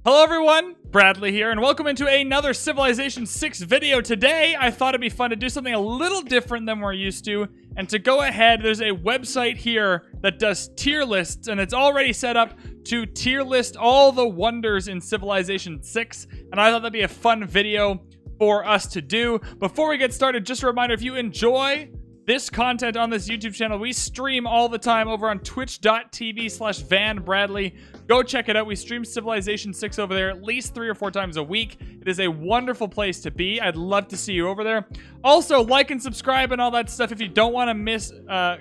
Hello everyone, Bradley here, and welcome into another Civilization 6 video. Today, I thought it'd be fun to do something a little different than we're used to, and to go ahead, there's a website here that does tier lists, and it's already set up to tier list all the wonders in Civilization 6, and I thought that'd be a fun video for us to do. Before we get started, just a reminder, if you enjoy this content on this YouTube channel, we stream all the time over on twitch.tv/VanBradley. Go check it out. We stream Civilization 6 over there at least 3 or 4 times a week. It is a wonderful place to be. I'd love to see you over there. Also, like and subscribe and all that stuff if you don't want to miss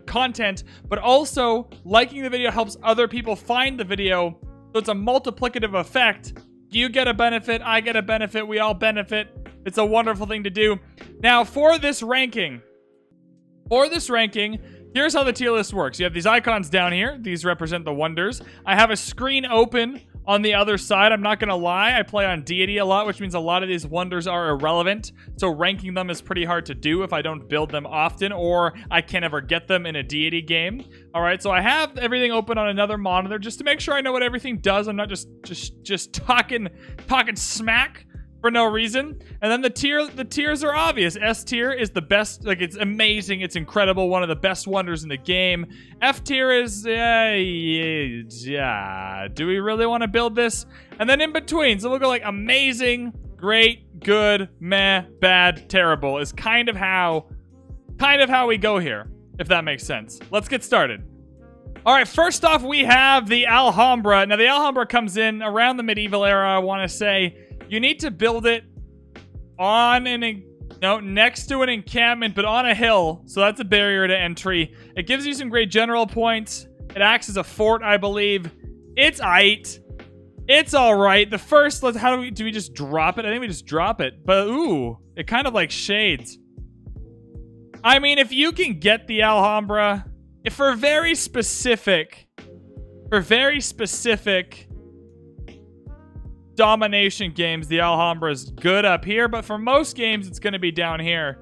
content. But also, liking the video helps other people find the video. So it's a multiplicative effect. You get a benefit, I get a benefit, we all benefit. It's a wonderful thing to do. Now, for this ranking, here's how the tier list works. You have these icons down here. These represent the wonders. I have a screen open on the other side. I'm not going to lie. I play on deity a lot, which means a lot of these wonders are irrelevant. So ranking them is pretty hard to do if I don't build them often, or I can't ever get them in a deity game. All right, so I have everything open on another monitor just to make sure I know what everything does. I'm not just talking smack for no reason. And then the tiers are obvious. S tier is the best, like, it's amazing, it's incredible, one of the best wonders in the game. F tier is yeah, do we really want to build this? And then in between, so we'll go like amazing, great, good, meh, bad, terrible is kind of how we go here, if that makes sense. Let's get started. All right, first off, we have the Alhambra. Now, the Alhambra comes in around the medieval era, I want to say. You need to build it on next to an encampment, but on a hill. So that's a barrier to entry. It gives you some great general points. It acts as a fort, I believe. It's aight. It's all right. The first, do we just drop it? I think we just drop it. But ooh, it kind of like shades. I mean, if you can get the Alhambra, for very specific domination games, the Alhambra is good up here, but for most games, it's going to be down here.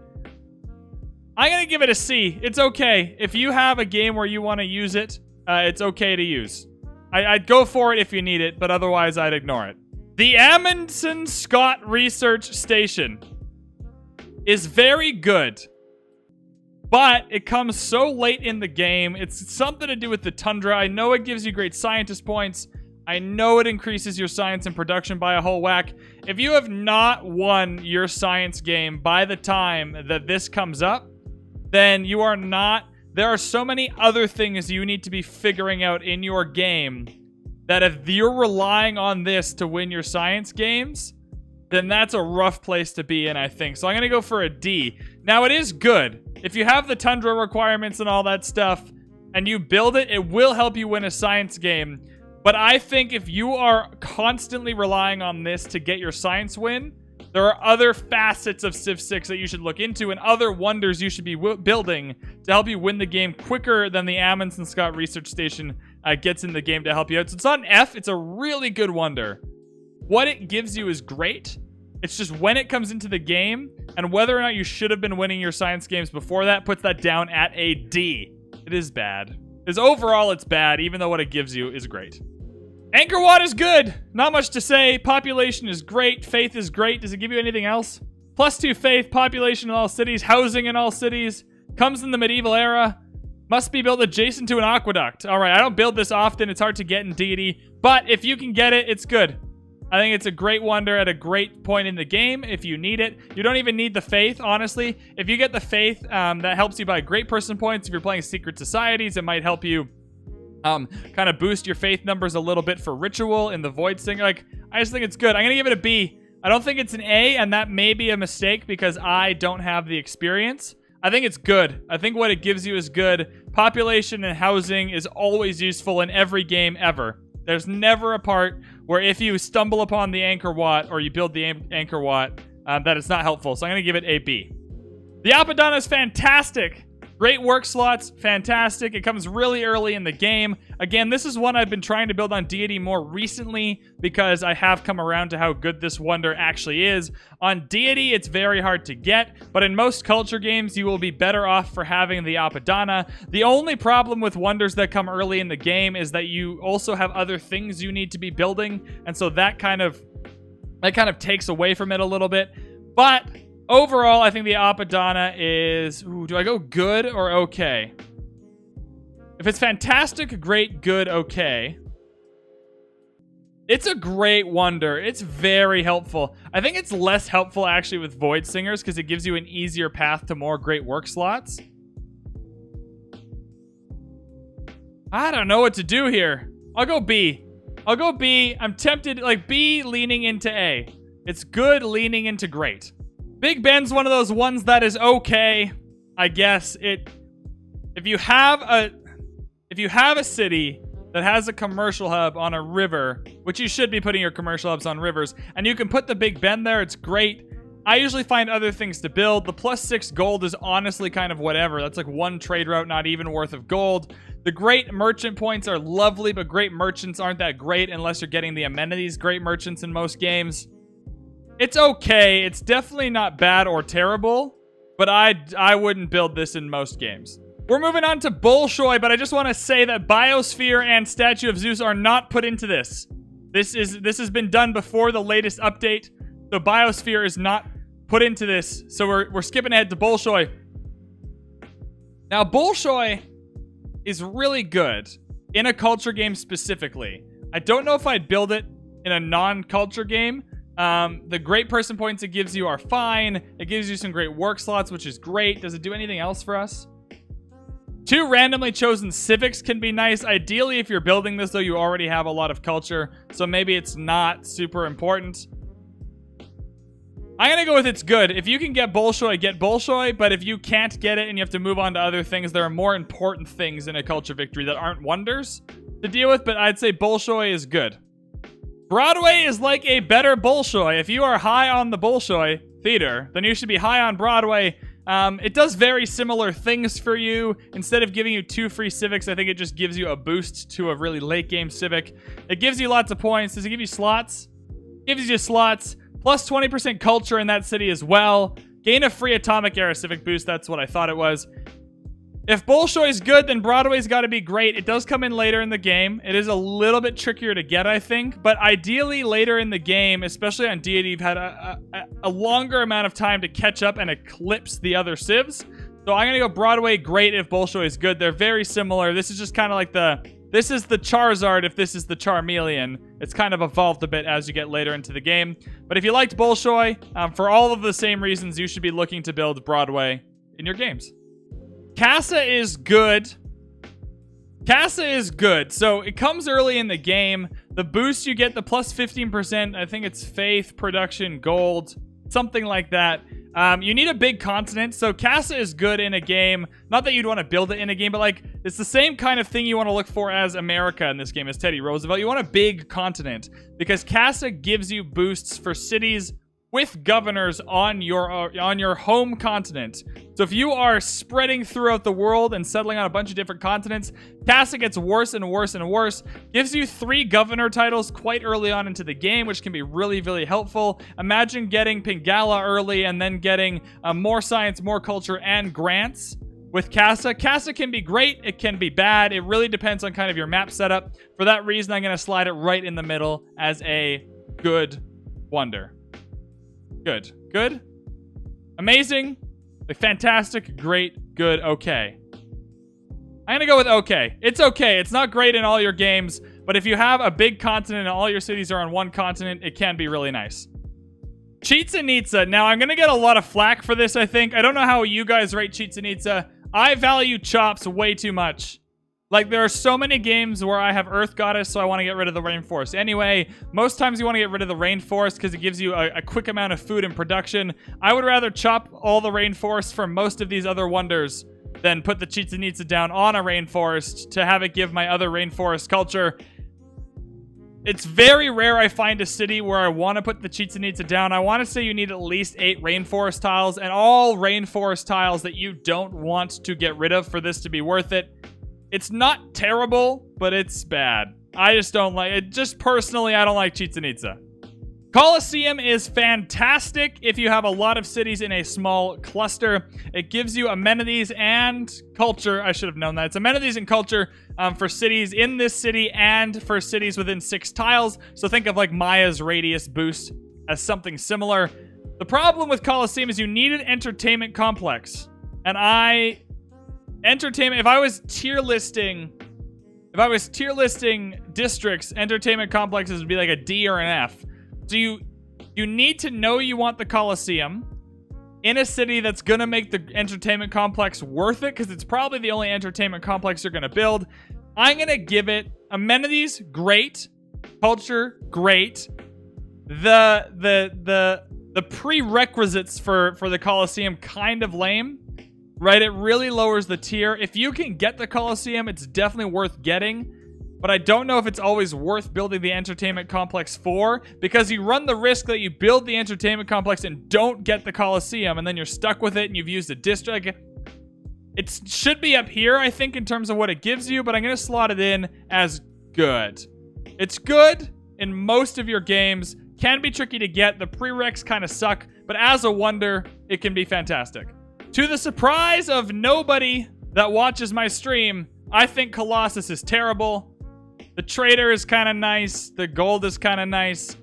I'm going to give it a C. It's okay. If you have a game where you want to use it, it's okay to use. I'd go for it if you need it, but otherwise, I'd ignore it. The Amundsen Scott Research Station is very good, but it comes so late in the game. It's something to do with the tundra. I know it gives you great scientist points. I know it increases your science and production by a whole whack. If you have not won your science game by the time that this comes up, then you are not... There are so many other things you need to be figuring out in your game that if you're relying on this to win your science games, then that's a rough place to be in, I think. So I'm going to go for a D. Now, it is good. If you have the tundra requirements and all that stuff, and you build it, it will help you win a science game. But I think if you are constantly relying on this to get your science win, there are other facets of Civ 6 that you should look into and other wonders you should be building to help you win the game quicker than the Amundsen Scott Research Station gets in the game to help you out. So it's not an F, it's a really good wonder. What it gives you is great. It's just when it comes into the game and whether or not you should have been winning your science games before that puts that down at a D. It is bad. Because overall it's bad, even though what it gives you is great. Angkor Wat is good. Not much to say. Population is great. Faith is great. Does it give you anything else? +2 faith, population in all cities, housing in all cities. Comes in the medieval era. Must be built adjacent to an aqueduct. All right, I don't build this often. It's hard to get in deity. But if you can get it, it's good. I think it's a great wonder at a great point in the game if you need it. You don't even need the faith, honestly. If you get the faith, that helps you buy great person points. If you're playing secret societies, it might help you kind of boost your faith numbers a little bit for ritual in the void thing. Like, I just think it's good. I'm going to give it a B. I don't think it's an A, and that may be a mistake because I don't have the experience. I think it's good. I think what it gives you is good. Population and housing is always useful in every game ever. There's never a part where if you stumble upon the Angkor Wat or you build the Angkor Wat, that it's not helpful. So I'm going to give it a B. The Apadana is fantastic. Great work slots, fantastic. It comes really early in the game. Again, this is one I've been trying to build on deity more recently because I have come around to how good this wonder actually is. On deity, it's very hard to get, but in most culture games, you will be better off for having the Apadana. The only problem with wonders that come early in the game is that you also have other things you need to be building, and so that kind of takes away from it a little bit. But overall, I think the Apadana is... Ooh, do I go good or okay? If it's fantastic, great, good, okay. It's a great wonder. It's very helpful. I think it's less helpful, actually, with Void Singers because it gives you an easier path to more great work slots. I don't know what to do here. I'll go B. I'll go B. I'm tempted, like B leaning into A. It's good leaning into great. Big Ben's one of those ones that is okay, I guess. If you have a city that has a commercial hub on a river, which you should be putting your commercial hubs on rivers, and you can put the Big Ben there, it's great. I usually find other things to build. The +6 gold is honestly kind of whatever. That's like one trade route, not even worth of gold. The great merchant points are lovely, but great merchants aren't that great unless you're getting the amenities great merchants in most games. It's okay. It's definitely not bad or terrible, but I wouldn't build this in most games. We're moving on to Bolshoi, but I just want to say that Biosphere and Statue of Zeus are not put into this. This has been done before the latest update, so Biosphere is not put into this. So we're skipping ahead to Bolshoi. Now, Bolshoi is really good in a culture game specifically. I don't know if I'd build it in a non-culture game. The great person points it gives you are fine. It gives you some great work slots, which is great. Does it do anything else for us? 2 randomly chosen civics can be nice. Ideally, if you're building this, though, you already have a lot of culture, so maybe it's not super important. I'm going to go with it's good. If you can get Bolshoi, get Bolshoi, but if you can't get it and you have to move on to other things, there are more important things in a culture victory that aren't wonders to deal with, but I'd say Bolshoi is good. Broadway is like a better Bolshoi. If you are high on the Bolshoi theater, then you should be high on Broadway. It does very similar things for you. Instead of giving you 2 free civics, I think it just gives you a boost to a really late game civic. It gives you lots of points. Does it give you slots? It gives you slots. Plus 20% culture in that city as well. Gain a free atomic era civic boost. That's what I thought it was. If Bolshoi is good, then Broadway's got to be great. It does come in later in the game. It is a little bit trickier to get, I think. But ideally, later in the game, especially on deity, you've had a longer amount of time to catch up and eclipse the other civs. So I'm going to go Broadway great if Bolshoi is good. They're very similar. This is just kind of like this is the Charizard if this is the Charmeleon. It's kind of evolved a bit as you get later into the game. But if you liked Bolshoi, for all of the same reasons, you should be looking to build Broadway in your games. Casa is good. Casa is good. So it comes early in the game. The boost you get, the plus 15%, I think it's faith, production, gold, something like that. You need a big continent. So Casa is good in a game. Not that you'd want to build it in a game, but like it's the same kind of thing you want to look for as America in this game as Teddy Roosevelt. You want a big continent because Casa gives you boosts for cities with governors on your home continent. So if you are spreading throughout the world and settling on a bunch of different continents, Casa gets worse and worse and worse. Gives you 3 governor titles quite early on into the game, which can be really, really helpful. Imagine getting Pingala early and then getting more science, more culture, and grants with Casa. Casa can be great. It can be bad. It really depends on kind of your map setup. For that reason, I'm going to slide it right in the middle as a good wonder. Good. Good. Amazing. Like fantastic. Great. Good. Okay. I'm going to go with okay. It's okay. It's not great in all your games, but if you have a big continent and all your cities are on one continent, it can be really nice. Chichen Itza. Now, I'm going to get a lot of flack for this, I think. I don't know how you guys rate Chichen Itza. I value chops way too much. Like, there are so many games where I have Earth Goddess, so I want to get rid of the rainforest. Anyway, most times you want to get rid of the rainforest because it gives you a quick amount of food and production. I would rather chop all the rainforest for most of these other wonders than put the Chichen Itza down on a rainforest to have it give my other rainforest culture. It's very rare I find a city where I want to put the Chichen Itza down. I want to say you need at least 8 rainforest tiles, and all rainforest tiles that you don't want to get rid of for this to be worth it. It's not terrible, but it's bad. I just don't like it. Just personally, I don't like Chichen Itza. Colosseum is fantastic if you have a lot of cities in a small cluster. It gives you amenities and culture. I should have known that. It's amenities and culture for cities in this city and for cities within 6 tiles. So think of like Maya's radius boost as something similar. The problem with Colosseum is you need an entertainment complex. And if I was tier listing districts, entertainment complexes would be like a D or an F. So you need to know you want the Colosseum in a city that's going to make the entertainment complex worth it, because it's probably the only entertainment complex you're going to build. I'm going to give it amenities, great. Culture, great. The prerequisites for the Colosseum, kind of lame. Right? It really lowers the tier. If you can get the Colosseum, it's definitely worth getting. But I don't know if it's always worth building the entertainment complex for, because you run the risk that you build the entertainment complex and don't get the Colosseum, and then you're stuck with it and you've used a district. It should be up here, I think, in terms of what it gives you, but I'm going to slot it in as good. It's good in most of your games. Can be tricky to get. The prereqs kind of suck, but as a wonder, it can be fantastic. To the surprise of nobody that watches my stream, I think Colossus is terrible. The trader is kind of nice. The gold is kind of nice.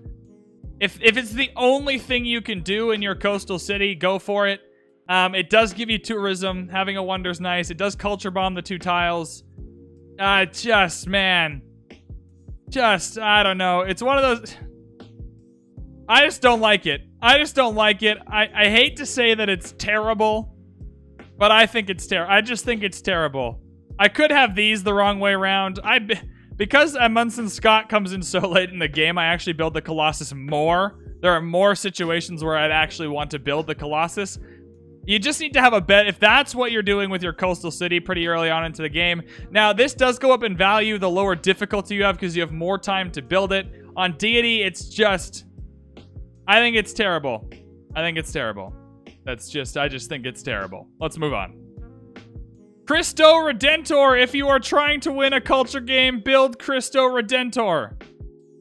If it's the only thing you can do in your coastal city, go for it. It does give you tourism. Having a wonder is nice. It does culture bomb the 2 tiles. I don't know. It's one of those... I just don't like it. I hate to say that it's terrible, but I think it's terrible. I just think it's terrible. I could have these the wrong way around. Because Amundsen Scott comes in so late in the game, I actually build the Colossus more. There are more situations where I'd actually want to build the Colossus. You just need to have a bet if that's what you're doing with your coastal city pretty early on into the game. Now, this does go up in value the lower difficulty you have, because you have more time to build it. On Deity, it's just... I think it's terrible. I just think it's terrible. Let's move on. Christo Redentor. If you are trying to win a culture game, build Christo Redentor.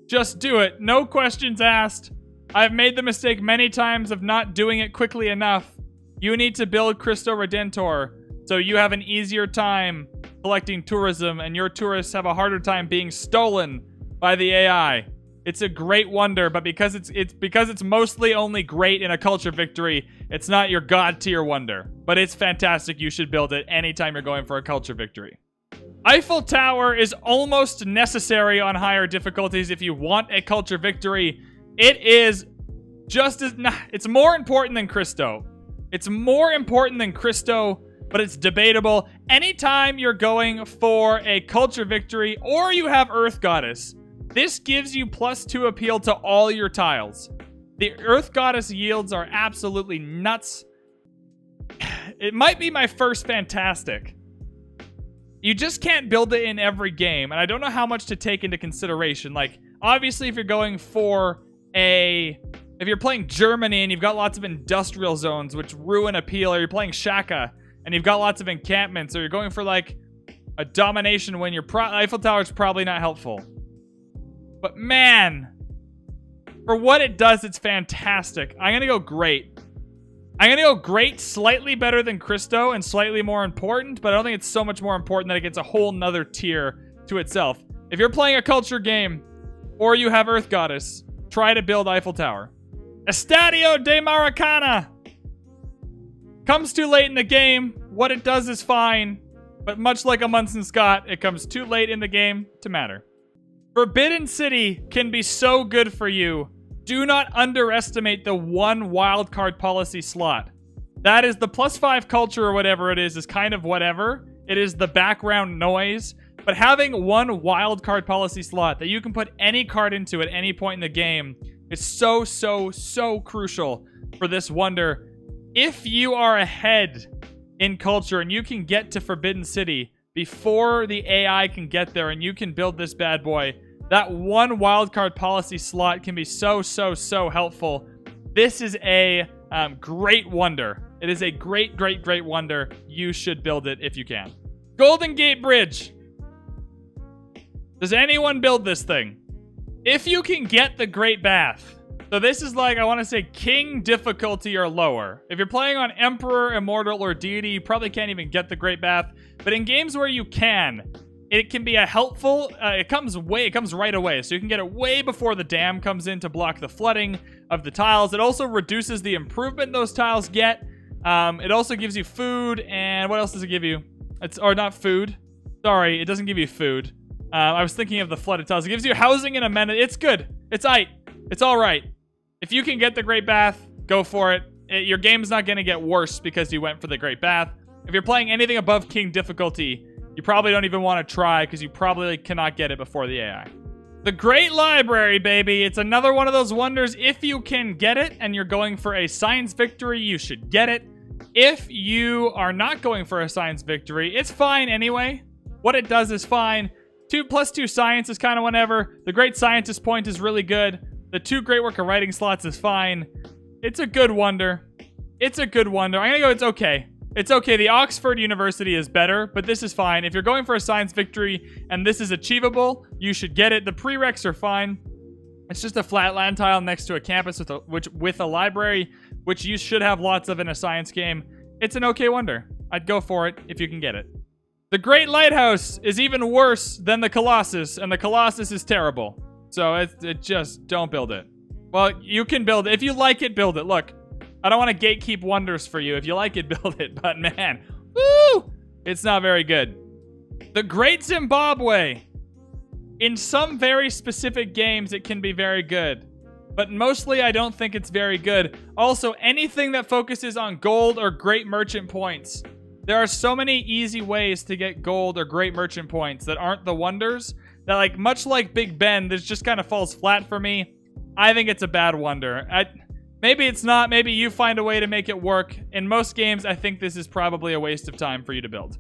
Just do it. No questions asked. I've made the mistake many times of not doing it quickly enough. You need to build Christo Redentor so you have an easier time collecting tourism, and your tourists have a harder time being stolen by the AI. It's a great wonder, but because it's mostly only great in a culture victory, it's not your god tier wonder. But it's fantastic. You should build it anytime you're going for a culture victory. Eiffel Tower is almost necessary on higher difficulties if you want a culture victory. It is just as... it's more important than Christo. It's more important than Christo, but it's debatable. Anytime you're going for a culture victory or you have Earth Goddess, this gives you +2 appeal to all your tiles. The Earth Goddess yields are absolutely nuts. It might be my first fantastic. You just can't build it in every game, and I don't know how much to take into consideration. Like, obviously, if you're going for if you're playing Germany and you've got lots of industrial zones which ruin appeal, or you're playing Shaka and you've got lots of encampments, or you're going for, like, a domination win, your Eiffel Tower is probably not helpful. But man, for what it does, it's fantastic. I'm going to go great. Slightly better than Christo and slightly more important, but I don't think it's so much more important that it gets a whole nother tier to itself. If you're playing a culture game or you have Earth Goddess, try to build Eiffel Tower. Estadio de Maracana comes too late in the game. What it does is fine, but much like a Munson Scott, it comes too late in the game to matter. Forbidden City can be so good for you. Do not underestimate the 1 wildcard policy slot. That is the +5 culture or whatever it is kind of whatever. It is the background noise. But having 1 wildcard policy slot that you can put any card into at any point in the game is so, so, so crucial for this wonder. If you are ahead in culture and you can get to Forbidden City before the AI can get there and you can build this bad boy, That one wildcard policy slot can be so helpful. This is a great wonder. It is a great wonder. You should build it if you can. Golden Gate Bridge. Does anyone build this thing? If you can get the Great Bath. So this is like, I want to say King difficulty or lower. If you're playing on Emperor, Immortal, or Deity, you probably can't even get the Great Bath. But in games where you can, it can be a helpful, it comes right away. So you can get it way before the dam comes in to block the flooding of the tiles. It also reduces the improvement those tiles get. It also gives you food, and what else does it give you? Or not food. Sorry, it doesn't give you food. I was thinking of the flooded tiles. It gives you housing and amenity. It's good. It's aight. It's all right. If you can get the Great Bath, go for it. Your game's not going to get worse because you went for the Great Bath. If you're playing anything above King difficulty, you probably don't even want to try because you probably cannot get it before the AI. The Great Library, baby. It's another one of those wonders. If you can get it and you're going for a science victory, you should get it. If you are not going for a science victory, it's fine anyway. What it does is fine. 2+2 science is kind of whenever. The Great Scientist point is really good. The 2 Great Work of Writing slots is fine. It's a good wonder. It's a good wonder. I'm going to go, it's okay. It's okay. The Oxford University is better, but this is fine. If you're going for a science victory and this is achievable, you should get it. The prereqs are fine. It's just a flat land tile next to a campus with a library, which you should have lots of in a science game. It's an okay wonder. I'd go for it if you can get it. The Great Lighthouse is even worse than the Colossus, and the Colossus is terrible. So it just, don't build it. Well, you can build it. If you like it, build it. Look, I don't want to gatekeep wonders for you. If you like it, build it. But man, woo! It's not very good. The Great Zimbabwe. In some very specific games, it can be very good. But mostly, I don't think it's very good. Also, anything that focuses on gold or great merchant points. There are so many easy ways to get gold or great merchant points that aren't the wonders. That, like, much like Big Ben, this just kind of falls flat for me. I think it's a bad wonder. Maybe it's not. Maybe you find a way to make it work. In most games, I think this is probably a waste of time for you to build.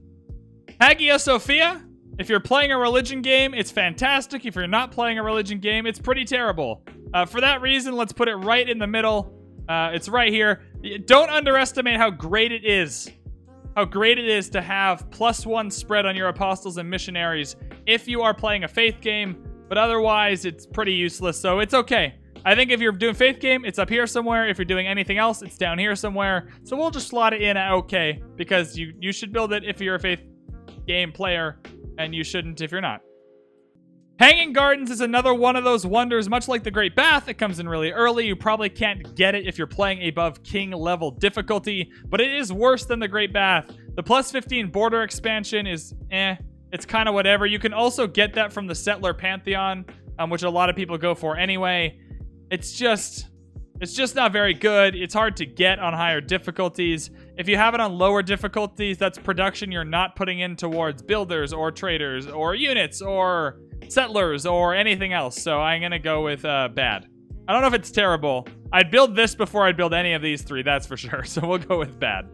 Hagia Sophia. If you're playing a religion game, it's fantastic. If you're not playing a religion game, it's pretty terrible. For that reason, let's put it right in the middle. It's right here. Don't underestimate how great it is. How great it is to have +1 spread on your apostles and missionaries if you are playing a faith game, but otherwise it's pretty useless, so it's okay. I think if you're doing faith game, it's up here somewhere. If you're doing anything else, it's down here somewhere. So we'll just slot it in at okay, because you should build it if you're a faith game player, and you shouldn't if you're not. Hanging Gardens is another one of those wonders, much like the Great Bath. It comes in really early. You probably can't get it if you're playing above King level difficulty, but it is worse than the Great Bath. The +15 border expansion is it's kind of whatever. You can also get that from the Settler Pantheon, which a lot of people go for anyway. It's just not very good. It's hard to get on higher difficulties. If you have it on lower difficulties, that's production you're not putting in towards builders or traders or units or settlers or anything else. So I'm going to go with bad. I don't know if it's terrible. I'd build this before I'd build any of these 3, that's for sure. So we'll go with bad.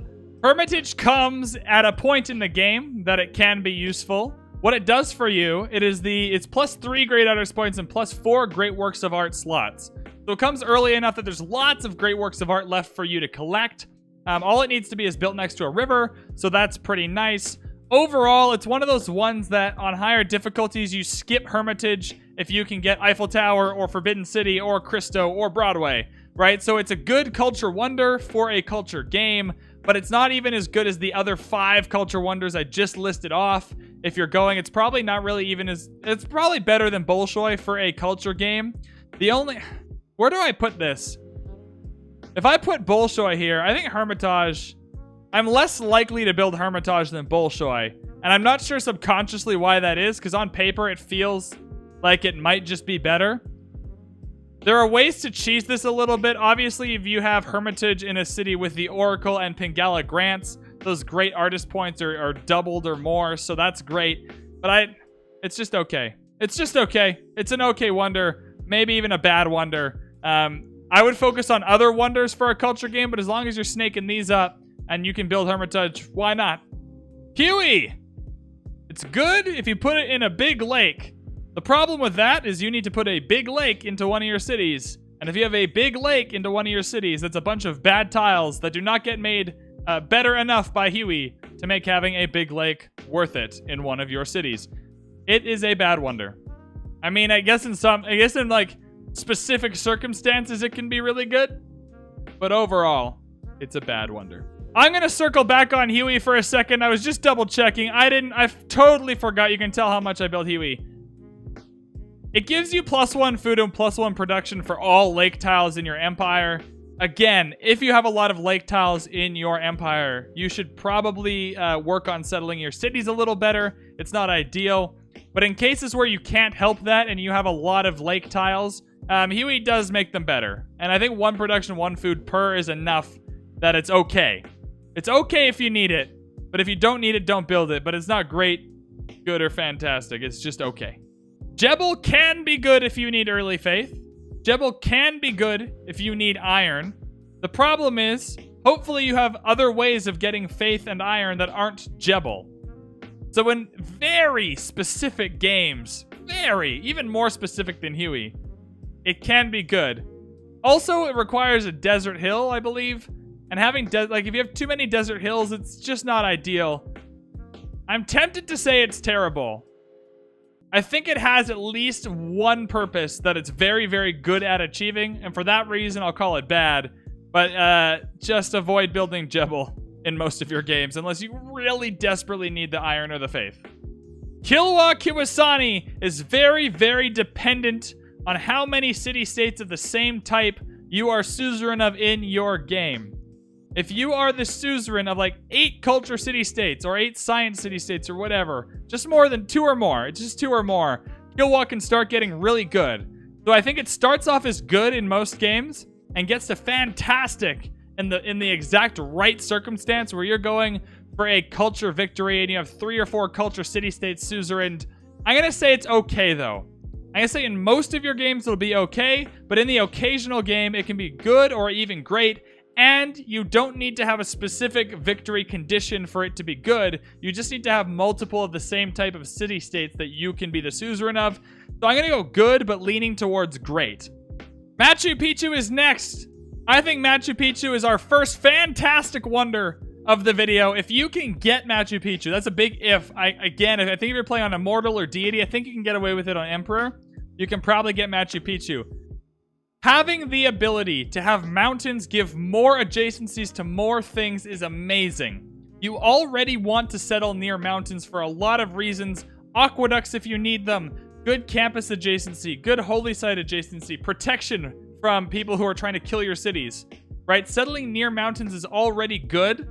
Hermitage comes at a point in the game that it can be useful. What it does for you, it's +3 Great Artist points and +4 Great Works of Art slots. So it comes early enough that there's lots of Great Works of Art left for you to collect. All it needs to be is built next to a river, so that's pretty nice. Overall, it's one of those ones that on higher difficulties, you skip Hermitage if you can get Eiffel Tower or Forbidden City or Christo or Broadway, right? So it's a good culture wonder for a culture game, but it's not even as good as the other 5 culture wonders I just listed off. If you're going, it's probably not really even it's probably better than Bolshoi for a culture game. Where do I put this? If I put Bolshoi here, I think Hermitage, I'm less likely to build Hermitage than Bolshoi. And I'm not sure subconsciously why that is, because on paper it feels like it might just be better. There are ways to cheese this a little bit. Obviously, if you have Hermitage in a city with the Oracle and Pingala grants, those great artist points are doubled or more, so that's great. But it's just okay. It's just okay. It's an okay wonder, maybe even a bad wonder. I would focus on other wonders for a culture game, but as long as you're snaking these up and you can build Hermitage, why not? Huey! It's good if you put it in a big lake. The problem with that is you need to put a big lake into one of your cities. And if you have a big lake into one of your cities, that's a bunch of bad tiles that do not get made better enough by Huey to make having a big lake worth it in one of your cities. It is a bad wonder. I mean, I guess in like specific circumstances it can be really good, but overall, it's a bad wonder. I'm gonna circle back on Huey for a second. I was just double checking. I totally forgot. You can tell how much I built Huey. It gives you +1 food and +1 production for all lake tiles in your empire. Again, if you have a lot of lake tiles in your empire, you should probably work on settling your cities a little better. It's not ideal. But in cases where you can't help that and you have a lot of lake tiles, Huey does make them better. And I think 1 production, 1 food per is enough that it's okay. It's okay if you need it. But if you don't need it, don't build it. But it's not great, good, or fantastic. It's just okay. Jebel can be good if you need early faith. Jebel can be good if you need iron. The problem is, hopefully you have other ways of getting faith and iron that aren't Jebel. So in very specific games, even more specific than Huey, it can be good. Also, it requires a desert hill, I believe. And having, if you have too many desert hills, it's just not ideal. I'm tempted to say it's terrible. I think it has at least one purpose that it's very, very good at achieving, and for that reason, I'll call it bad. But just avoid building Jebel in most of your games, unless you really desperately need the iron or the faith. Kilwa Kiwasani is very, very dependent on how many city-states of the same type you are suzerain of in your game. If you are the suzerain of like 8 culture city-states or 8 science city-states or whatever, just more than 2 or more, it's just 2 or more, Kilwa can start getting really good. So I think it starts off as good in most games and gets to fantastic in the exact right circumstance where you're going for a culture victory and you have 3 or 4 culture city-states suzerained. I'm going to say it's okay though. I'm going to say in most of your games it'll be okay, but in the occasional game it can be good or even great. And you don't need to have a specific victory condition for it to be good. You just need to have multiple of the same type of city-states that you can be the suzerain of. So I'm going to go good, but leaning towards great. Machu Picchu is next. I think Machu Picchu is our first fantastic wonder of the video. If you can get Machu Picchu, that's a big if. I think if you're playing on Immortal or Deity, I think you can get away with it on Emperor. You can probably get Machu Picchu. Having the ability to have mountains give more adjacencies to more things is amazing. You already want to settle near mountains for a lot of reasons. Aqueducts if you need them, good campus adjacency, good holy site adjacency, protection from people who are trying to kill your cities, right? Settling near mountains is already good,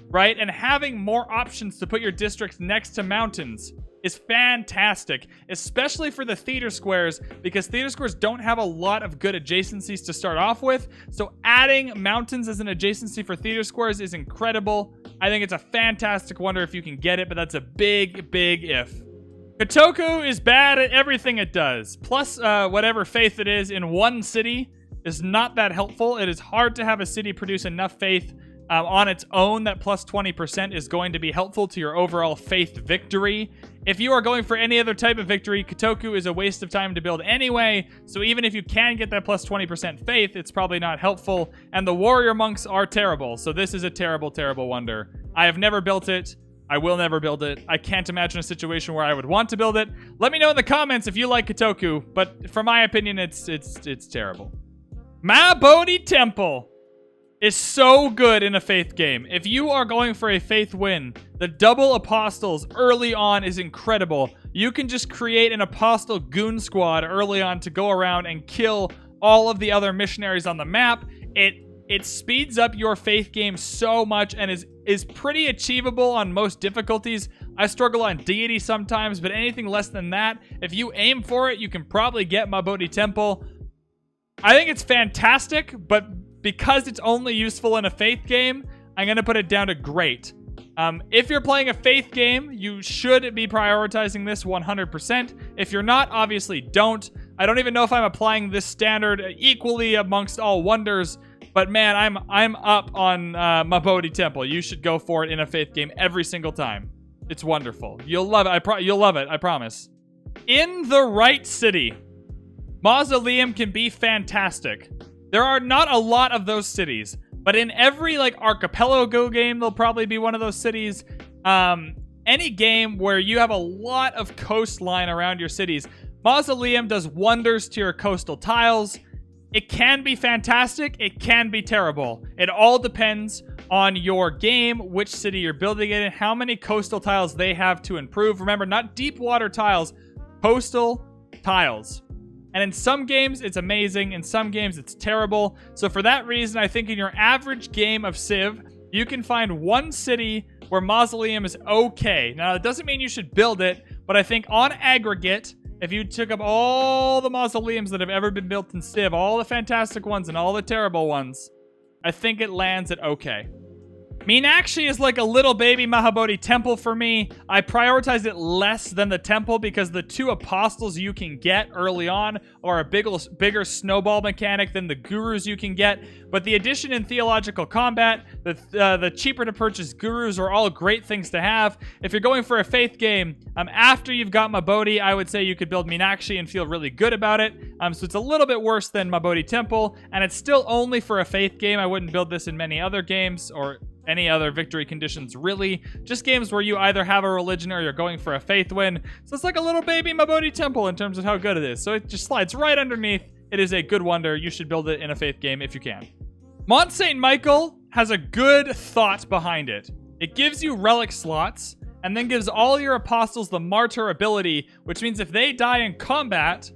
right? And having more options to put your districts next to mountains is fantastic, especially for the theater squares, because theater squares don't have a lot of good adjacencies to start off with. So adding mountains as an adjacency for theater squares is incredible. I think it's a fantastic wonder if you can get it, but that's a big, big if. Kotoku is bad at everything it does. Plus, whatever faith it is in one city is not that helpful. It is hard to have a city produce enough faith on its own that plus 20% is going to be helpful to your overall faith victory. If you are going for any other type of victory, Kotoku is a waste of time to build anyway, so even if you can get that plus 20% faith, it's probably not helpful, and the warrior monks are terrible, so this is a terrible, terrible wonder. I have never built it. I will never build it. I can't imagine a situation where I would want to build it. Let me know in the comments if you like Kotoku, but from my opinion, it's terrible. Mahabodhi Temple is so good in a faith game. If you are going for a faith win, the double apostles early on is incredible. You can just create an apostle goon squad early on to go around and kill all of the other missionaries on the map. It speeds up your faith game so much and is pretty achievable on most difficulties. I struggle on Deity sometimes, but anything less than that, if you aim for it, you can probably get Mahabodhi Temple. I think it's fantastic, but because it's only useful in a faith game, I'm going to put it down to great. If you're playing a faith game, you should be prioritizing this 100%. If you're not, obviously don't. I don't even know if I'm applying this standard equally amongst all wonders, but man, I'm up on Mahabodhi Temple. You should go for it in a faith game every single time. It's wonderful. You'll love it. You'll love it, I promise. In the right city, Mausoleum can be fantastic. There are not a lot of those cities, but in every like archipelago game, there'll probably be one of those cities. Any game where you have a lot of coastline around your cities, Mausoleum does wonders to your coastal tiles. It can be fantastic. It can be terrible. It all depends on your game, which city you're building it in, how many coastal tiles they have to improve. Remember, not deep water tiles, coastal tiles. And in some games, it's amazing. In some games, it's terrible. So for that reason, I think in your average game of Civ, you can find one city where Mausoleum is okay. Now, it doesn't mean you should build it, but I think on aggregate, if you took up all the mausoleums that have ever been built in Civ, all the fantastic ones and all the terrible ones, I think it lands at okay. Meenakshi is like a little baby Mahabodhi Temple for me. I prioritize it less than the temple because the 2 apostles you can get early on are a bigger snowball mechanic than the gurus you can get. But the addition in theological combat, the cheaper to purchase gurus are all great things to have. If you're going for a faith game, after you've got Mahabodhi, I would say you could build Meenakshi and feel really good about it. So it's a little bit worse than Mahabodhi Temple, and it's still only for a faith game. I wouldn't build this in many other games or any other victory conditions, really. Just games where you either have a religion or you're going for a faith win. So it's like a little baby Mahabodhi Temple in terms of how good it is. So it just slides right underneath. It is a good wonder. You should build it in a faith game if you can. Mont St. Michael has a good thought behind it. It gives you relic slots and then gives all your apostles the martyr ability, which means if they die in combat,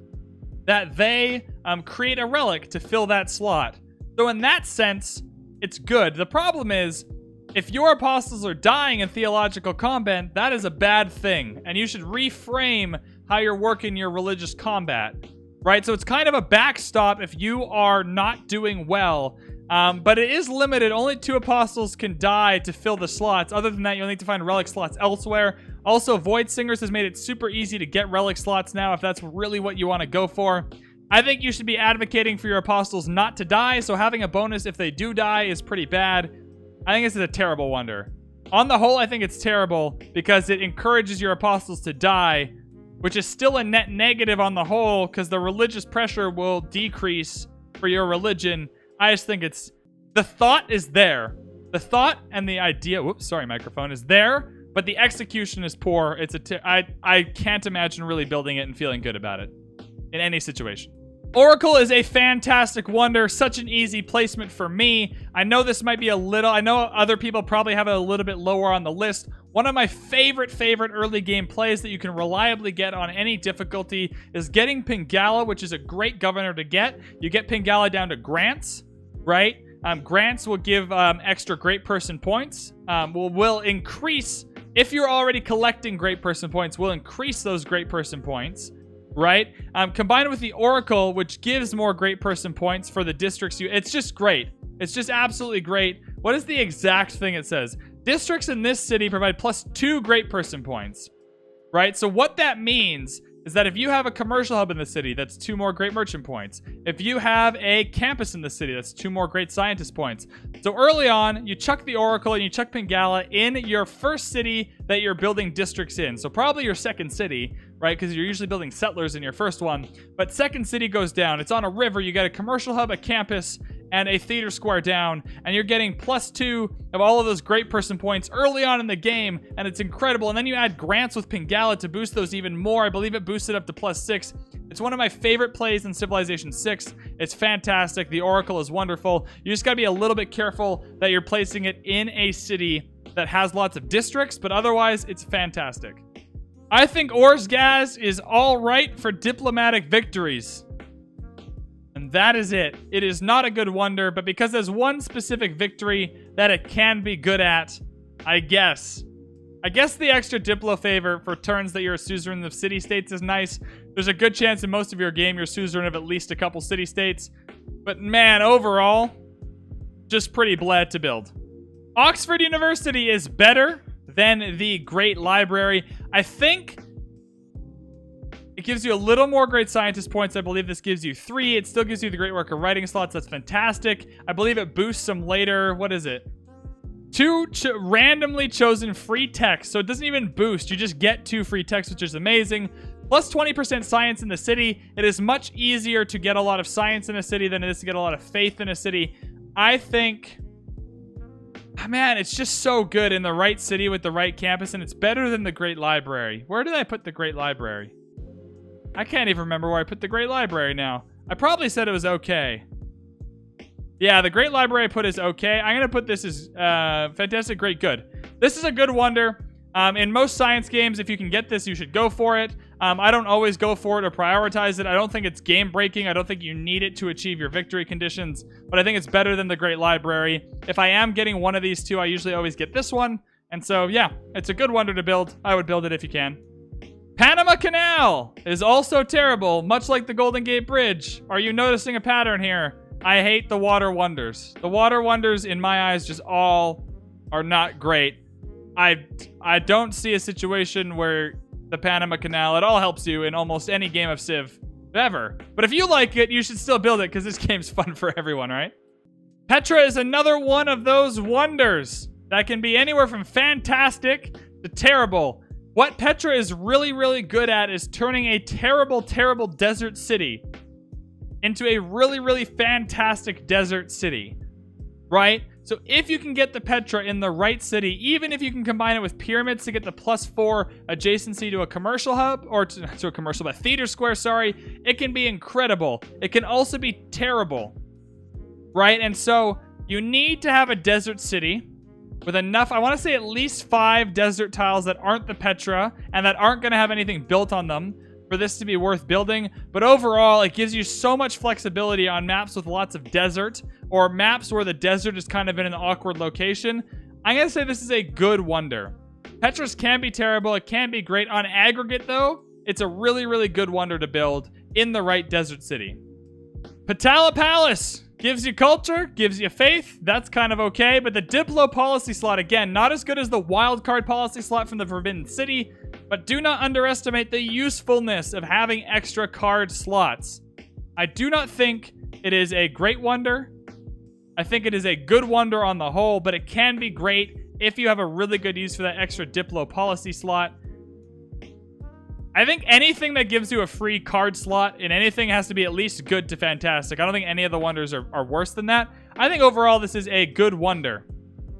that they create a relic to fill that slot. So in that sense, it's good. The problem is, if your apostles are dying in theological combat, that is a bad thing, and you should reframe how you're working your religious combat, right? So it's kind of a backstop if you are not doing well, but it is limited. Only 2 apostles can die to fill the slots. Other than that, you'll need to find relic slots elsewhere. Also, Void Singers has made it super easy to get relic slots now if that's really what you want to go for. I think you should be advocating for your apostles not to die, so having a bonus if they do die is pretty bad. I think this is a terrible wonder. On the whole, I think it's terrible because it encourages your apostles to die, which is still a net negative on the whole because the religious pressure will decrease for your religion. I just think it's... The thought is there. The thought and the idea... Whoops, sorry, microphone is there, but the execution is poor. I can't imagine really building it and feeling good about it in any situation. Oracle is a fantastic wonder, such an easy placement for me. I know this might be I know other people probably have it a little bit lower on the list. One of my favorite early game plays that you can reliably get on any difficulty is getting Pingala, which is a great governor to get. You get Pingala down to grants, right? Grants will give extra great person points, will increase, if you're already collecting great person points, will increase those great person points. Right? Combined with the Oracle, which gives more great person points for the districts it's just great. It's just absolutely great. What is the exact thing it says? Districts in this city provide +2 great person points. Right? So what that means is that if you have a commercial hub in the city, that's 2 more great merchant points. If you have a campus in the city, that's 2 more great scientist points. So early on, you chuck the Oracle and you chuck Pingala in your first city that you're building districts in. So probably your second city, right? Because you're usually building settlers in your first one. But second city goes down. It's on a river. You got a commercial hub, a campus, and a theater square down, and you're getting +2 of all of those great person points early on in the game, and it's incredible. And then you add grants with Pingala to boost those even more. I believe it boosted up to +6. It's one of my favorite plays in Civilization 6. It's fantastic. The Oracle is wonderful. You just gotta be a little bit careful that you're placing it in a city that has lots of districts, but otherwise, it's fantastic. I think Orsgaz is all right for diplomatic victories. And that is it. It is not a good wonder, but because there's one specific victory that it can be good at, I guess the extra Diplo favor for turns that you're a suzerain of city-states is nice. There's a good chance in most of your game you're suzerain of at least a couple city-states. But man, overall, just pretty bled to build. Oxford University is better than the Great Library. I think it gives you a little more great scientist points. I believe this gives you 3. It still gives you the great worker writing slots. That's fantastic. I believe it boosts some later. What is it? 2 randomly chosen free text. So it doesn't even boost. You just get 2 free texts, which is amazing. Plus 20% science in the city. It is much easier to get a lot of science in a city than it is to get a lot of faith in a city. I think, man, it's just so good in the right city with the right campus, and it's better than the Great Library. Where did I put the Great Library? I can't even remember where I put the Great Library now. I probably said it was okay. Yeah, the Great Library I put is okay. I'm going to put this as fantastic, great, good. This is a good wonder. In most science games, if you can get this, you should go for it. I don't always go for it or prioritize it. I don't think it's game-breaking. I don't think you need it to achieve your victory conditions, but I think it's better than the Great Library. If I am getting one of these two, I usually always get this one. And so, yeah, it's a good wonder to build. I would build it if you can. Panama Canal is also terrible, much like the Golden Gate Bridge. Are you noticing a pattern here? I hate the water wonders. The water wonders, in my eyes, just all are not great. I don't see a situation where the Panama Canal at all helps you in almost any game of Civ ever. But if you like it, you should still build it because this game's fun for everyone, right? Petra is another one of those wonders that can be anywhere from fantastic to terrible. What Petra is really, really good at is turning a terrible, terrible desert city into a really, really fantastic desert city, right? So if you can get the Petra in the right city, even if you can combine it with pyramids to get the +4 adjacency to a commercial hub, or to a commercial, but theater square, sorry, it can be incredible. It can also be terrible, right? And so you need to have a desert city with enough, I want to say at least 5 desert tiles that aren't the Petra and that aren't going to have anything built on them for this to be worth building. But overall, it gives you so much flexibility on maps with lots of desert, or maps where the desert is kind of in an awkward location. I'm going to say this is a good wonder. Petras can be terrible. It can be great. On aggregate, though, it's a really, really good wonder to build in the right desert city. Patala Palace gives you culture, gives you faith. That's kind of okay. But the Diplo policy slot, again, not as good as the wildcard policy slot from the Forbidden City, but do not underestimate the usefulness of having extra card slots. I do not think it is a great wonder. I think it is a good wonder on the whole, but it can be great if you have a really good use for that extra Diplo policy slot. I think anything that gives you a free card slot in anything has to be at least good to fantastic. I don't think any of the wonders are worse than that. I think overall this is a good wonder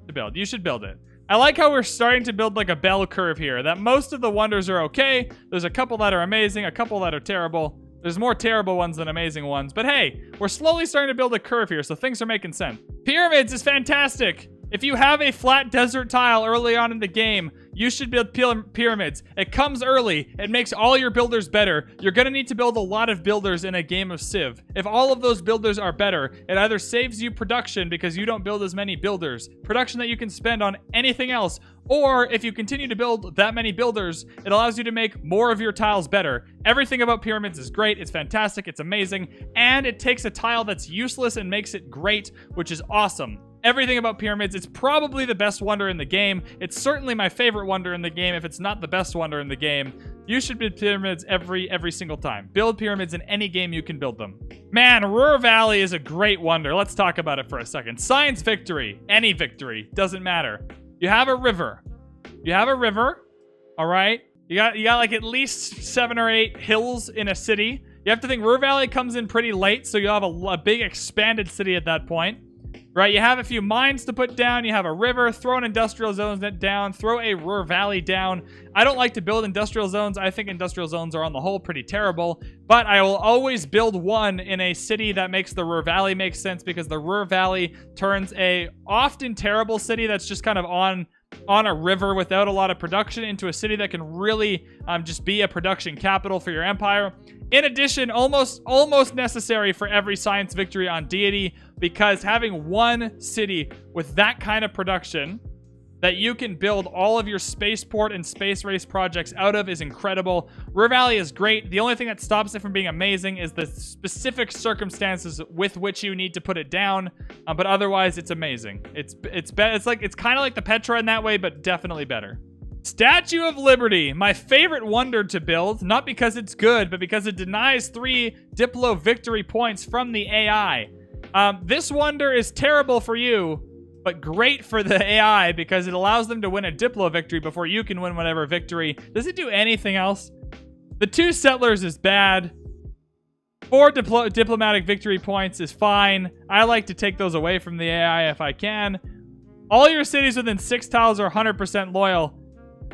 to build. You should build it. I like how we're starting to build like a bell curve here, that most of the wonders are okay. There's a couple that are amazing, a couple that are terrible. There's more terrible ones than amazing ones. But hey, we're slowly starting to build a curve here, so things are making sense. Pyramids is fantastic. If you have a flat desert tile early on in the game, you should build pyramids. It comes early. It makes all your builders better. You're going to need to build a lot of builders in a game of Civ. If all of those builders are better, it either saves you production because you don't build as many builders, production that you can spend on anything else, or if you continue to build that many builders, it allows you to make more of your tiles better. Everything about pyramids is great. It's fantastic. It's amazing. And it takes a tile that's useless and makes it great, which is awesome. Everything about pyramids, it's probably the best wonder in the game. It's certainly my favorite wonder in the game, if it's not the best wonder in the game. You should build pyramids every single time. Build pyramids in any game you can build them. Man, Ruhr Valley is a great wonder. Let's talk about it for a second. Science victory, any victory, doesn't matter. You have a river. You have a river, all right? You got like at least 7 or 8 hills in a city. You have to think Ruhr Valley comes in pretty late, so you'll have a big expanded city at that point. Right, you have a few mines to put down, you have a river, throw an industrial zone down, throw a Ruhr Valley down. I don't like to build industrial zones. I think industrial zones are on the whole pretty terrible, but I will always build one in a city that makes the Ruhr Valley make sense, because the Ruhr Valley turns a often terrible city that's just kind of on a river without a lot of production into a city that can really just be a production capital for your empire. In addition, almost necessary for every science victory on deity, because having one city with that kind of production that you can build all of your spaceport and space race projects out of is incredible. Ruhr Valley is great. The only thing that stops it from being amazing is the specific circumstances with which you need to put it down. But otherwise, it's amazing. It's kind of like the Petra in that way, but definitely better. Statue of Liberty, my favorite wonder to build, not because it's good, but because it denies 3 Diplo victory points from the AI. This wonder is terrible for you, but great for the AI because it allows them to win a Diplo victory before you can win whatever victory. Does it do anything else? The 2 settlers is bad. 4 diplomatic victory points is fine. I like to take those away from the AI if I can. All your cities within 6 tiles are 100% loyal.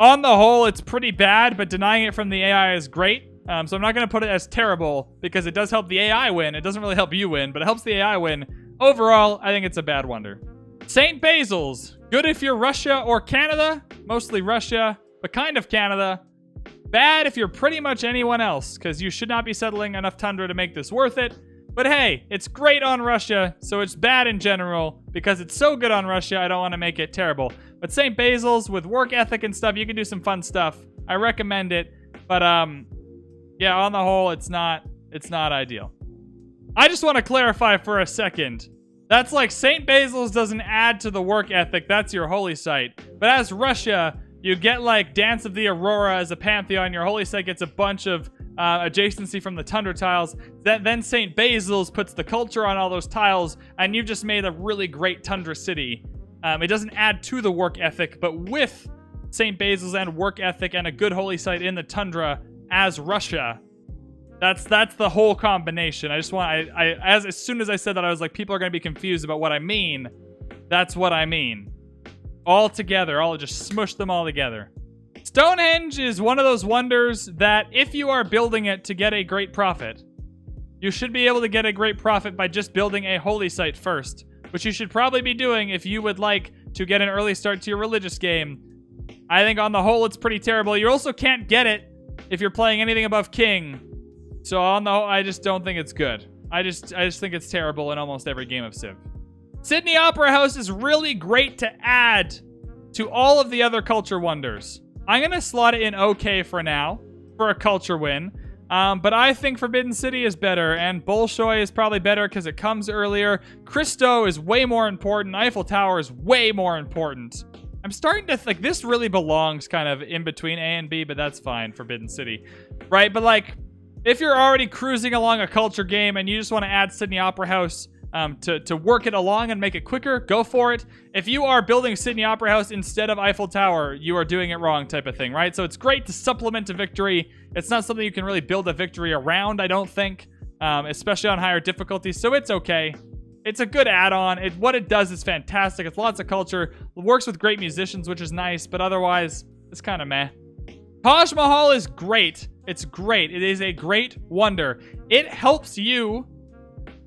On the whole, it's pretty bad, but denying it from the AI is great. So I'm not going to put it as terrible because it does help the AI win. It doesn't really help you win, but it helps the AI win. Overall, I think it's a bad wonder. St. Basil's. Good if you're Russia or Canada. Mostly Russia, but kind of Canada. Bad if you're pretty much anyone else, because you should not be settling enough tundra to make this worth it. But hey, it's great on Russia, so it's bad in general. Because it's so good on Russia, I don't want to make it terrible. But St. Basil's, with work ethic and stuff, you can do some fun stuff. I recommend it. But, yeah, on the whole, it's not ideal. I just want to clarify for a second. That's like St. Basil's doesn't add to the work ethic. That's your holy site. But as Russia, you get like Dance of the Aurora as a pantheon. Your holy site gets a bunch of adjacency from the tundra tiles. Then St. Basil's puts the culture on all those tiles, and you've just made a really great tundra city. It doesn't add to the work ethic, but with St. Basil's and work ethic and a good holy site in the tundra as Russia, that's the whole combination. I just want as soon as I said that, I was like, people are going to be confused about what I mean. That's what I mean. All together, I'll just smush them all together. Stonehenge is one of those wonders that if you are building it to get a great profit, you should be able to get a great profit by just building a holy site first, which you should probably be doing if you would like to get an early start to your religious game. I think on the whole, it's pretty terrible. You also can't get it if you're playing anything above king. So on the whole, I just don't think it's good. I just think it's terrible in almost every game of Civ. Sydney Opera House is really great to add to all of the other culture wonders. I'm going to slot it in okay for now for a culture win. But I think Forbidden City is better, and Bolshoi is probably better because it comes earlier. Christo is way more important. Eiffel Tower is way more important. I'm starting to think this really belongs kind of in between A and B, but that's fine, Forbidden City. Right, but like, if you're already cruising along a culture game and you just want to add Sydney Opera House to work it along and make it quicker, go for it. If you are building Sydney Opera House instead of Eiffel Tower, you are doing it wrong type of thing, right? So it's great to supplement a victory. It's not something you can really build a victory around, I don't think, especially on higher difficulties, so it's okay. It's a good add-on. What it does is fantastic. It's lots of culture. It works with great musicians, which is nice, but otherwise, it's kind of meh. Taj Mahal is great. It's great. It is a great wonder. It helps you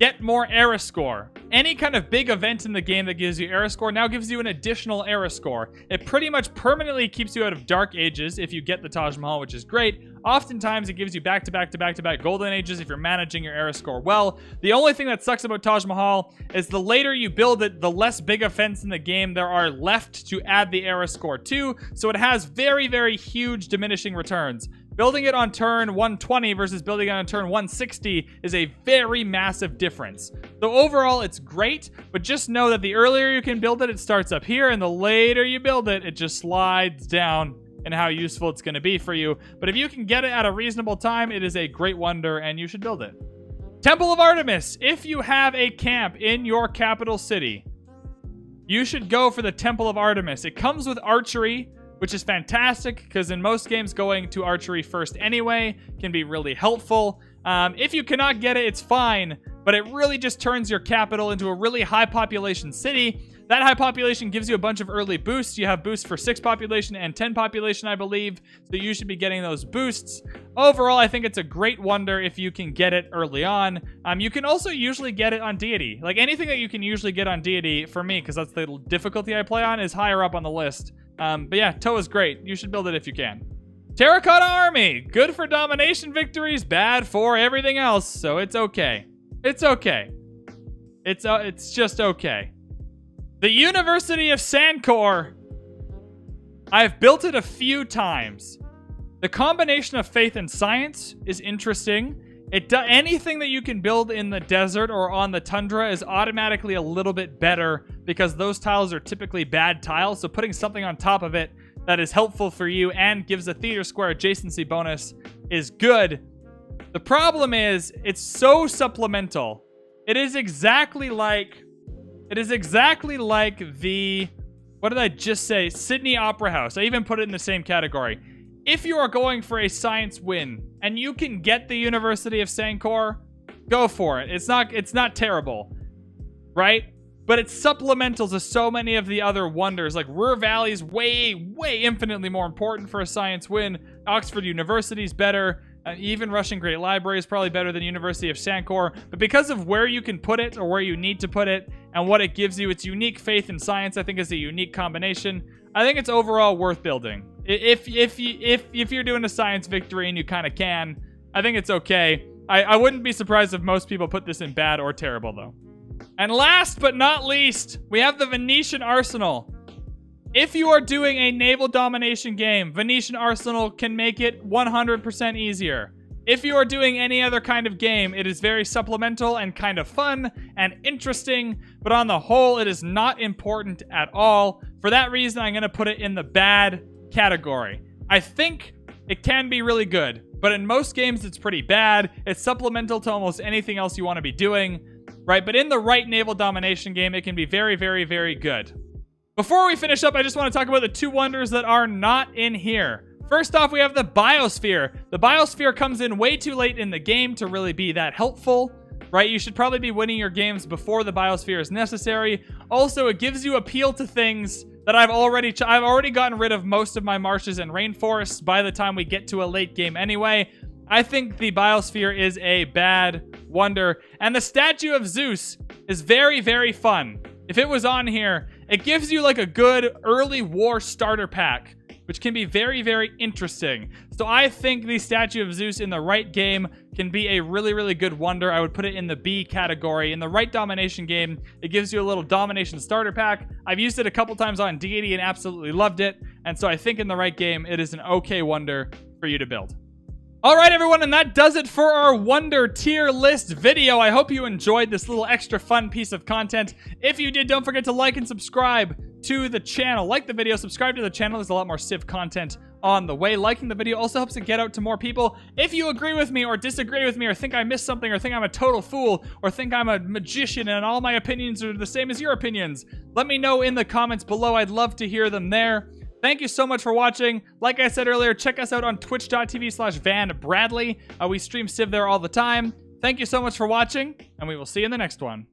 get more era score. Any kind of big event in the game that gives you era score now gives you an additional era score. It pretty much permanently keeps you out of dark ages if you get the Taj Mahal, which is great. Oftentimes it gives you back-to-back golden ages if you're managing your era score well. The only thing that sucks about Taj Mahal is the later you build it, the less big events in the game there are left to add the era score to, so it has very, very huge diminishing returns. Building it on turn 120 versus building it on turn 160 is a very massive difference. So overall, it's great, but just know that the earlier you can build it, it starts up here, and the later you build it, it just slides down in how useful it's going to be for you. But if you can get it at a reasonable time, it is a great wonder, and you should build it. Temple of Artemis. If you have a camp in your capital city, you should go for the Temple of Artemis. It comes with archery, which is fantastic because in most games going to archery first anyway can be really helpful. If you cannot get it, it's fine, but it really just turns your capital into a really high population city. That high population gives you a bunch of early boosts. You have boosts for 6 population and 10 population, I believe, so you should be getting those boosts. Overall, I think it's a great wonder if you can get it early on. You can also usually get it on deity. Like anything that you can usually get on deity, for me, because that's the difficulty I play on, is higher up on the list. But yeah, Toe is great. You should build it if you can. Terracotta Army. Good for domination victories, bad for everything else, so it's okay. It's okay. It's just okay. The University of Sancor. I've built it a few times. The combination of faith and science is interesting. Anything that you can build in the desert or on the tundra is automatically a little bit better because those tiles are typically bad tiles, so putting something on top of it that is helpful for you and gives a theater square adjacency bonus is good. The problem is, it's so supplemental. It is exactly like the, what did I just say? Sydney Opera House. I even put it in the same category. if you are going for a science win and you can get the University of Sankor, go for it. It's not terrible, right? But it's supplemental to so many of the other wonders. Like Ruhr Valley is way infinitely more important for a science win. Oxford University is better. Even Russian Great Library is probably better than University of Sankor. But because of where you can put it or where you need to put it and what it gives you, its unique faith in science, I think is a unique combination. I think it's overall worth building. If you're doing a science victory and you kind of can, I think it's okay. I wouldn't be surprised if most people put this in bad or terrible, though. And last but not least, we have the Venetian Arsenal. If you are doing a naval domination game, Venetian Arsenal can make it 100% easier. If you are doing any other kind of game, it is very supplemental and kind of fun and interesting, but on the whole, it is not important at all. For that reason, I'm going to put it in the bad category. I think it can be really good, but in most games, it's pretty bad. It's supplemental to almost anything else you want to be doing, right? But in the right naval domination game, it can be very good. Before we finish up, I just want to talk about the two wonders that are not in here. First off, we have the Biosphere. The Biosphere comes in way too late in the game to really be that helpful, right? You should probably be winning your games before the Biosphere is necessary. Also, it gives you appeal to things that I've already gotten rid of most of my marshes and rainforests by the time we get to a late game anyway. I think the Biosphere is a bad wonder. And the statue of Zeus is very fun. If it was on here, it gives you like a good early war starter pack, which can be very interesting. So I think the statue of Zeus in the right game can be a really good wonder. I would put it in the B category. In the right domination game, it gives you a little domination starter pack. I've used it a couple times on Deity and absolutely loved it. And so I think in the right game, it is an okay wonder for you to build. All right, everyone, and that does it for our Wonder Tier List video. I hope you enjoyed this little extra fun piece of content. If you did, don't forget to like and subscribe to the channel. Like the video, subscribe to the channel. There's a lot more Civ content on the way. Liking the video also helps it get out to more people. If you agree with me or disagree with me or think I missed something or think I'm a total fool or think I'm a magician and all my opinions are the same as your opinions, let me know in the comments below. I'd love to hear them there. Thank you so much for watching. Like I said earlier, check us out on twitch.tv/VanBradley. We stream Civ there all the time. Thank you so much for watching, and we will see you in the next one.